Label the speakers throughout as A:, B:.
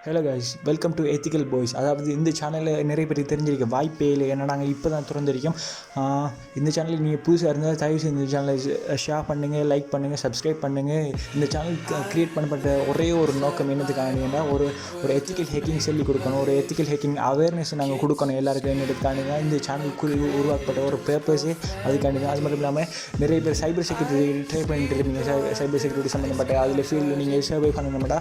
A: Hello guys, welcome to ethical boys. அதாவது இந்த சேனலில் நிறைய பேர் தெரிஞ்சிருக்க வாய்ப்பே இல்லை. ஏன்னா நாங்கள் இப்போ தான் திறந்திருக்கோம். இந்த சேனலுக்கு நீங்கள் புதுசாக இருந்தால் தயவு செய்து இந்த சேனலை ஷேர் பண்ணுங்கள், லைக் பண்ணுங்கள், சப்ஸ்கிரைப் பண்ணுங்கள். இந்த சேனல் க்ரியேட் பண்ணப்பட்ட ஒரே ஒரு நோக்கம் என்னதுக்காண்டிங்கன்னா ஒரு எத்திக்கல் ஹேக்கிங் சொல்லி கொடுக்கணும், ஒரு எத்திக்கல் ஹேக்கிங் அவேர்னஸ் நாங்கள் கொடுக்கணும் எல்லாருக்கும். என்னதுக்காண்டி தான் இந்த சேனலுக்கு உருவாக்கப்பட்ட ஒரு பேப்பர்ஸே அதுக்காண்டி தான். அது மட்டும் இல்லாமல் நிறைய பேர் சைபர் செக்யூரிட்டி ட்ரை பண்ணிட்டு இருக்கீங்க. சைபர் செக்யூரிட்டி சம்மந்தப்பட்ட அதில் ஃபீல்டில் நீங்கள் சர்வே பண்ணணும்னா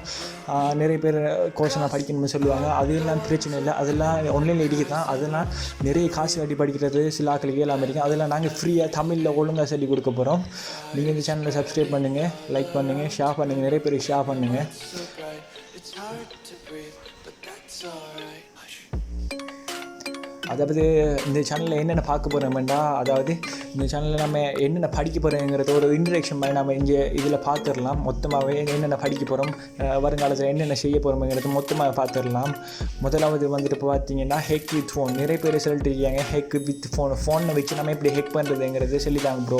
A: நிறைய பேர் கோர்ஸ்லாம் படிக்கணும்னு சொல்லுவாங்க. அதெல்லாம் பிரச்சனை இல்லை, அதெல்லாம் ஆன்லைனில் இடிக்க தான். அதெல்லாம் நிறைய காசு கட்டி படிக்கிறது சில ஆக்களுக்கு எல்லாம் இருக்கும். அதெல்லாம் நாங்கள் ஃப்ரீயாக தமிழில் ஒழுங்காக சொல்லி கொடுக்க போகிறோம். நீங்கள் இந்த சேனலை சப்ஸ்கிரைப் பண்ணுங்கள், லைக் பண்ணுங்கள், ஷேர் பண்ணுங்கள், நிறைய பேருக்கு ஷேர் பண்ணுங்கள். அதாவது இந்த சேனலில் என்னென்ன பார்க்க போகிறோம்னா, அதாவது இந்த சேனலில் நம்ம என்னென்ன படிக்க போகிறோங்கிறத ஒரு இன்ட்ரடக்ஷன் மாதிரி நம்ம இங்கே இதில் பார்த்துடலாம். மொத்தமாகவே என்னென்ன படிக்க போகிறோம், வருங்காலத்தில் என்னென்ன செய்ய போகிறோம்ங்கிறது மொத்தமாக பார்த்துடலாம். முதலாவது வந்துட்டு இப்போ பார்த்தீங்கன்னா ஹேக் வித் ஃபோன். நிறைய பேர் சொல்லிட்டு இருக்காங்க ஹேக் வித் ஃபோனை வச்சு நம்ம எப்படி ஹேக் பண்ணுறதுங்கிறது சொல்லிட்டாங்க ப்ரோ.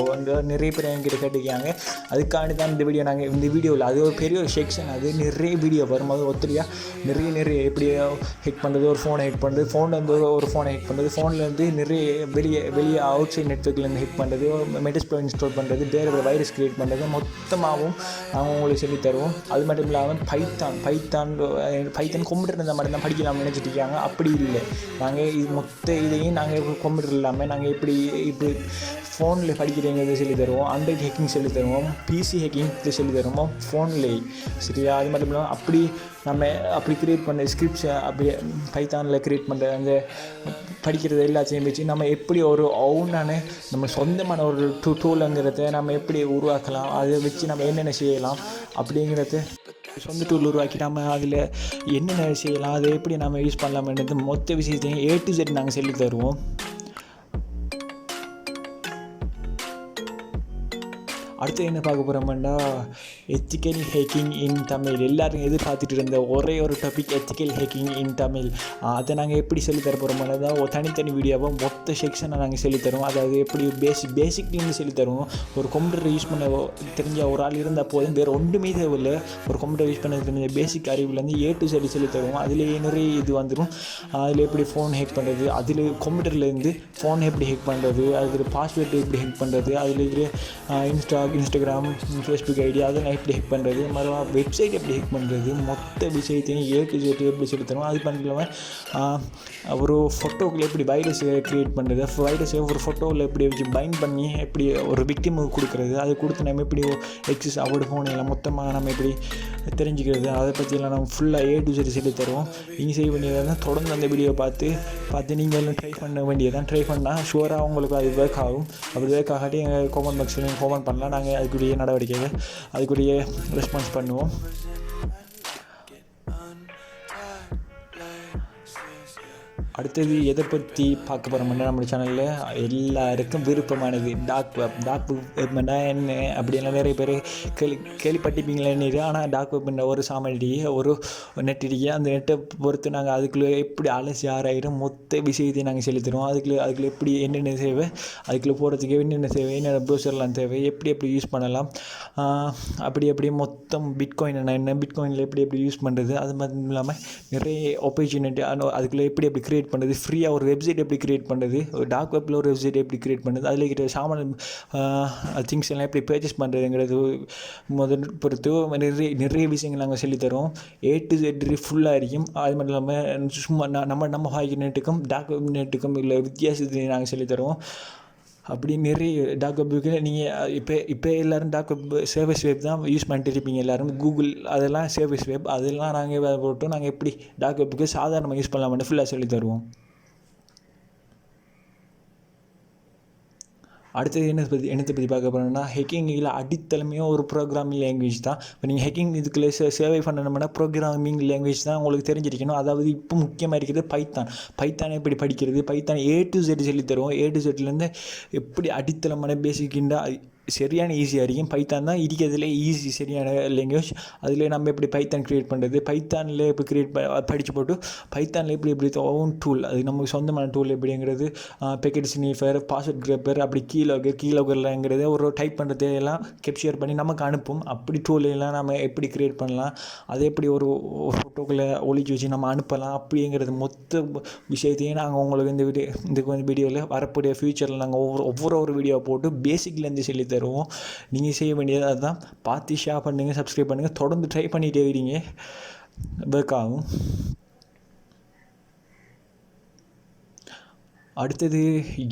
A: நிறைய பேர் என்கிட்ட கேட்டுருக்காங்க. அதுக்காண்டி தான் இந்த வீடியோ நாங்கள் இந்த வீடியோவில் அது ஒரு பெரிய ஒரு செக்ஷன். அது நிறைய வீடியோ வரும்போது ஒத்துலையாக நிறைய எப்படி ஹேக் பண்ணுறது, ஒரு ஃபோனை ஹேக் பண்ணுறது, ஃபோனில் ஒரு ஃபோனை ஹேக் பண்ணுறது, ஃபோன்லேருந்து நிறைய வெளியே அவுட் சைட் நெட்ஒர்க்லேருந்து ஹேக் பண்ணுறது, மெட்டாஸ்ப்ளாய்ட் இன்ஸ்டால் பண்ணுறது, வேறு வைரஸ் க்ரியேட் பண்ணுறது மொத்தமாகவும் நாங்கள் உங்களுக்கு சொல்லி தருவோம். அது மட்டும் இல்லாமல் பைத்தான் கம்ப்யூட்டர் இருந்தால் மட்டும்தான் படிக்கலாம்னு நினச்சிட்டு இருக்காங்க. அப்படி இல்லை, நாங்கள் இது இதையும் நாங்கள் கம்ப்யூட்டர் இல்லாமல் நாங்கள் எப்படி ஃபோனில் படிக்கிறீங்கிறத சொல்லி தருவோம். ஆண்ட்ராய்ட் ஹேக்கிங் சொல்லி தருவோம், பிசி ஹேக்கிங் சொல்லி தருவோம் ஃபோன்லேயே. சரியா? அது மட்டும் இல்லாமல் அப்படி க்ரியேட் பண்ண ஸ்கிரிப்ட்ஸை அப்படியே பைத்தானில் க்ரியேட் பண்ணுற அந்த படிக்கிறது எல்லாத்தையும் வச்சு நம்ம எப்படி ஒரு ஓனான நம்ம சொந்தமான ஒரு டூலுங்கிறத நம்ம எப்படி உருவாக்கலாம், அதை வச்சு நம்ம என்னென்ன செய்யலாம் அப்படிங்கிறத சொந்த டூல் உருவாக்கி நம்ம அதில் என்னென்ன செய்யலாம், அதை எப்படி நம்ம யூஸ் பண்ணலாம்ன்றது மொத்த விஷயத்தையும் A to Z நாங்கள் சொல்லி தருவோம். அடுத்து என்ன பார்க்க போகிறோம்னா எத்திக்கல் ஹேக்கிங் இன் தமிழ். எல்லோரும் எதிர்பார்த்துட்டு இருந்த ஒரே ஒரு டாபிக் எத்திக்கல் ஹேக்கிங் இன் தமிழ். அதை நாங்கள் எப்படி சொல்லித்தர போகிறோம்னா தான் ஒரு தனித்தனி வீடியோவை மொத்த செக்ஷனை நாங்கள் சொல்லித்தருவோம். அதாவது எப்படி பேசிக்லேருந்து சொல்லித்தருவோம். ஒரு கம்ப்யூட்டர் யூஸ் பண்ண தெரிஞ்ச ஒரு ஆள் இருந்தால் போதும், வேறு ஒன்றுமே தேவையில்லை. ஒரு கம்ப்யூட்டர் யூஸ் பண்ண தெரிஞ்ச பேசிக் அறிவுலேருந்து A to Z சொல்லி தருவோம். அதிலேயே நிறைய இது வந்துடும். அதில் எப்படி ஃபோன் ஹேக் பண்ணுறது, அதில் கம்ப்யூட்டர்லேருந்து ஃபோன் எப்படி ஹேக் பண்ணுறது, அதில் பாஸ்வேர்டு எப்படி ஹேக் பண்ணுறது, அதில் இன்ஸ்டாகிராம், ஃபேஸ்புக் ஐடி அதெல்லாம் எப்படி ஹேக் பண்ணுறது, மறுபடியும் வெப்சைட் எப்படி ஹேக் பண்ணுறது, மொத்த விஷயத்தையும் A to Z எப்படி சொல்லி தருவோம். அது பண்ண இல்லாமல் ஒரு ஃபோட்டோக்குள்ளே எப்படி வைரஸ் க்ரியேட் பண்ணுறது, வைரஸை ஒரு ஃபோட்டோவில் எப்படி வச்சு பைண்ட் பண்ணி எப்படி ஒரு விக்டிமுக்கு கொடுக்குறது, அது கொடுத்து நம்ம எப்படி எக்ஸஸ் அவார்டு ஃபோன் எல்லாம் மொத்தமாக நம்ம எப்படி தெரிஞ்சுக்கிறது, அதை பற்றியெல்லாம் நம்ம ஃபுல்லாக A to Z சொல்லி தருவோம். நீங்கள் செய்ய வேண்டியதான் தொடர்ந்து அந்த வீடியோ பார்த்து நீங்கள் எல்லாம் ட்ரை பண்ண வேண்டியதான். ட்ரை பண்ணால் ஷுவராக உங்களுக்கு அது ஒர்க் ஆகும். அப்படி ஒர்க் ஆகாட்டி எங்கள் காமெண்ட் பாக்ஸில் காமெண்ட் பண்ணலாம். நாங்கள் அதுக்குரிய நடவடிக்கைகள் அதுக்குரிய ரெஸ்பான்ஸ் பண்ணுவோம். அடுத்தது எதை பற்றி பார்க்க போகிறோம்னா நம்ம சேனலில் எல்லாருக்கும் விருப்பமானது டார்க் வெப்னா என்ன அப்படின்லாம் நிறைய பேர் கேள்விப்பட்டிருப்பீங்களே. ஆனால் டார்க் வெப்னா ஒரு சாமானியே ஒரு நெட் இடிக்க, அந்த நெட்டை பொறுத்து நாங்கள் அதுக்குள்ளே எப்படி அலசி ஆராயிரம் மொத்த விஷயத்தையும் நாங்கள் சொல்லி தருவோம். அதுக்குள்ளே எப்படி என்னென்ன தேவை, அதுக்குள்ளே போகிறதுக்கு என்னென்ன தேவை, என்னென்ன ப்ரௌசர்லாம் தேவை, எப்படி யூஸ் பண்ணலாம், அப்படி மொத்தம் பிட்காயின் என்ன, பிட்காயினில் எப்படி யூஸ் பண்ணுறது, அது மட்டும் இல்லாமல் நிறைய ஆப்பர்ச்சுனிட்டி அதுக்குள்ளே எப்படி க்ரியேட் பண்ணுறது, ஃப்ரீயாக ஒரு வெப்சைட் எப்படி க்ரியேட் பண்ணுறது, ஒரு டார்க் வெப்பில் ஒரு வெப்சைட் எப்படி க்ரியேட் பண்ணுறது, அதில் இருக்கிற சாமான திங்ஸ் எல்லாம் எப்படி பர்ச்சேஸ் பண்ணுறதுங்கிறது பொறுத்து நிறைய விஷயங்கள் நாங்கள் சொல்லித்தரோம். A to Z ஃபுல்லாக இருக்கும். அது மட்டும் இல்லாமல் சும்மா நம்ம வாய்க்கு நெட்டுக்கும் டார்க் வெப் நெட்டுக்கும் இல்லை வித்தியாசத்தை நாங்கள் சொல்லித்தருவோம். அப்படி நிறைய டார்க் வெப்புக்கு நீங்கள் இப்போ எல்லோரும் டார்க் வெப் சர்வீஸ் வெப் தான் யூஸ் பண்ணிட்டு இருப்பீங்க. எல்லோரும் கூகுள் அதெல்லாம் சர்வீஸ் வெப் அதெல்லாம் நாங்கள் போட்டு நாங்கள் எப்படி டார்க் வெப்புக்கு சாதாரணமாக யூஸ் பண்ணலாம்னு ஃபுல்லாக சொல்லி தருவோம். அடுத்தது என்னத்தை பற்றி பார்க்க போகிறோம்னா ஹேக்கிங்கில் அடித்தளமே ஒரு ப்ரோக்ராமிங் லாங்குவேஜ் தான். இப்போ நீங்கள் ஹேக்கிங் இதுக்குள்ளே சர்வை பண்ணணும்னா ப்ரோக்ராமிங் லாங்குவேஜ் தான் உங்களுக்கு தெரிஞ்சிருக்கணும். அதாவது இப்போ முக்கியமாக இருக்கிறது பைத்தான் எப்படி படிக்கிறது, பைத்தான் A to Z சொல்லி தருவோம். A to Zலேருந்து எப்படி அடித்தளமான பேசிக்கின்றா சரியான ஈஸியாக இருக்கும். பைத்தான் தான் இருக்கிறதுல ஈஸி சரியான லாங்குவேஜ். அதில் நம்ம எப்படி பைத்தான் க்ரியேட் பண்ணுறது, பைத்தானில் எப்படி படித்து போட்டு பைத்தானில் எப்படி ஓன் டூல், அது நமக்கு சொந்தமான டூல் எப்படிங்கிறது, பேக்கெட் ஸ்னீஃபர், பாஸ்வேர்ட் கிரேப்பர், அப்படி கீழோகர்லாங்கிறத ஒரு டைப் பண்ணுறது எல்லாம் கேப்சர் பண்ணி நமக்கு அனுப்பும். அப்படி டூல் எல்லாம் நம்ம எப்படி க்ரியேட் பண்ணலாம், அதை எப்படி ஒரு ஃபோட்டோக்களை ஒழிச்சு வச்சு நம்ம அனுப்பலாம் அப்படிங்கிறது மொத்த விஷயத்தையும் நாங்கள் உங்களுக்கு இந்த வீடியோவில் வரக்கூடிய ஃப்யூச்சரில் நாங்கள் ஒவ்வொரு வீடியோ போட்டு பேசிக்லேருந்து சொல்லி தருவோம். நீங்கள் செய்ய வேண்டியது அதுதான். பார்த்து ஷேர் பண்ணுங்கள், சப்ஸ்கிரைப் பண்ணுங்கள், தொடர்ந்து ட்ரை பண்ணிகிட்டே வரீங்க, ஒர்க் ஆகும். அடுத்தது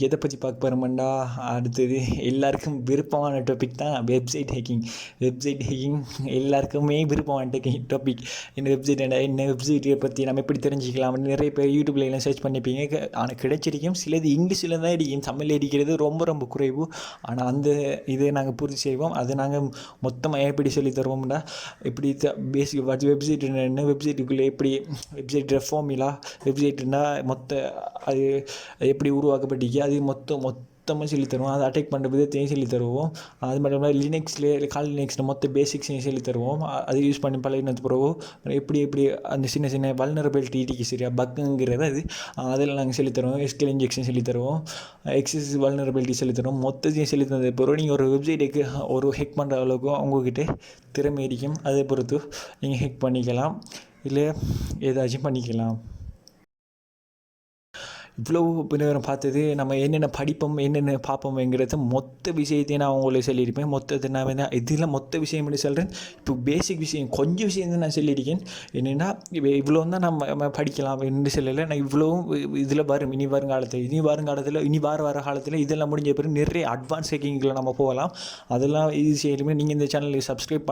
A: எதை பற்றி பார்க்க போகிறோம்டா, அடுத்தது எல்லாருக்கும் விருப்பமான டாபிக் தான் வெப்சைட் ஹேக்கிங். வெப்சைட் ஹேக்கிங் எல்லாருக்குமே விருப்பமான டாபிக். என்ன வெப்சைட் என்ன வெப்சைட்டை பற்றி நம்ம எப்படி தெரிஞ்சிக்கலாம், நிறைய பேர் யூடியூப்ல எல்லாம் சர்ச் பண்ணிப்பீங்க. ஆனால் கிடைச்சிருக்கும், சிலது இங்கிலீஷில் தான் இருக்கும், தமிழில் அடிக்கிறது ரொம்ப குறைவு. ஆனால் அந்த இதை நாங்கள் பூர்த்தி செய்வோம். அதை நாங்கள் மொத்தமாக எப்படி சொல்லி தருவோம்டா, எப்படி பேசிக் வெப்சைட் என்ன, வெப்சைட்டுக்குள்ளே எப்படி வெப்சைட் ஃபார்முலா, வெப்சைட்னா அது எப்படி உருவாக்கப்பட்டிருக்கு, அது மொத்தமாக சொல்லி தருவோம். அதை அட்டாக் பண்ணுற விதத்தையும் சொல்லி தருவோம். அது மட்டும் இல்லாமல் லினக்ஸில் மொத்த பேசிக்ஸையும் சொல்லி தருவோம். அதை யூஸ் பண்ணி பழகினது பிறகு எப்படி அந்த சின்ன வல்னரபிலிட்டி இருக்குது சரியா, பக்குங்கிறது அதெல்லாம் நாங்கள் சொல்லி தருவோம். எஸ்கியூஎல் இன்ஜெக்ஷன் சொல்லி தருவோம், எக்ஸசிவ் வல்னரபிலிட்டி சொல்லி தருவோம். மொத்தத்தையும் சொல்லி தந்தது பிறகு நீங்கள் ஒரு வெப்சைட்டுக்கு ஒரு ஹேக் பண்ணுற அளவுக்கு உங்கள்கிட்ட திறமை இருக்கும். அதை பொறுத்து நீங்கள் ஹேக் பண்ணிக்கலாம், இல்லை ஏதாச்சும் பண்ணிக்கலாம். இவ்வளோ நேரம் பார்த்தது நம்ம என்னென்ன படிப்போம், என்னென்ன பார்ப்போம்ங்கிறத மொத்த விஷயத்தையும் நான் உங்களுக்கு சொல்லியிருப்பேன். மொத்தத்தை நான் இதில் மொத்த விஷயம் எப்படி சொல்கிறேன், இப்போ பேசிக் விஷயம் கொஞ்சம் விஷயம் தான் நான் சொல்லியிருக்கேன். என்னென்னா இவ்வளோ தான் நம்ம படிக்கலாம் என்று சொல்லலை. நான் இவ்வளோவும் இதில் வரும் இனி வருங்காலத்தில் இனி வர காலத்தில் இதெல்லாம் முடிஞ்ச பிறகு நிறைய அட்வான்ஸ் ஹேக்கிங்கில் நம்ம போகலாம். அதெல்லாம் ஈஸியாலுமே நீங்கள் இந்த சேனலுக்கு சப்ஸ்கிரைப்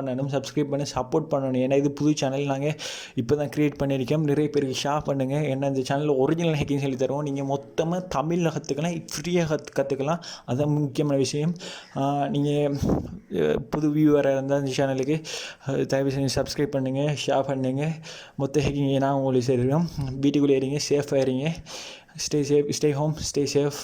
A: பண்ணி சப்போர்ட் பண்ணணும். ஏன்னா இது புது சேனல், நாங்கள் இப்போ தான் க்ரியேட் பண்ணியிருக்கோம். நிறைய பேருக்கு ஷேர் பண்ணுங்கள். ஏன்னா இந்த சேனலில் ஒரிஜினல் ஹேக்கிங் சொல்லி தருவோம். நீங்கள் மொத்தமாக தமிழில் கற்றுக்கலாம், ஃப்ரீயாக கற்றுக்கலாம். அதுதான் முக்கியமான விஷயம். நீங்கள் புது வியூவராக இருந்தால் இந்த சேனலுக்கு தயவு செஞ்சு சப்ஸ்கிரைப் பண்ணுங்கள், ஷேர் பண்ணுங்கள். மொத்த ஹேக்கிங் நான் உங்களுக்கு செய்கிறோம். வீட்டுக்குள்ளே இருங்க, சேஃபாக இருங்க. Stay home, stay safe.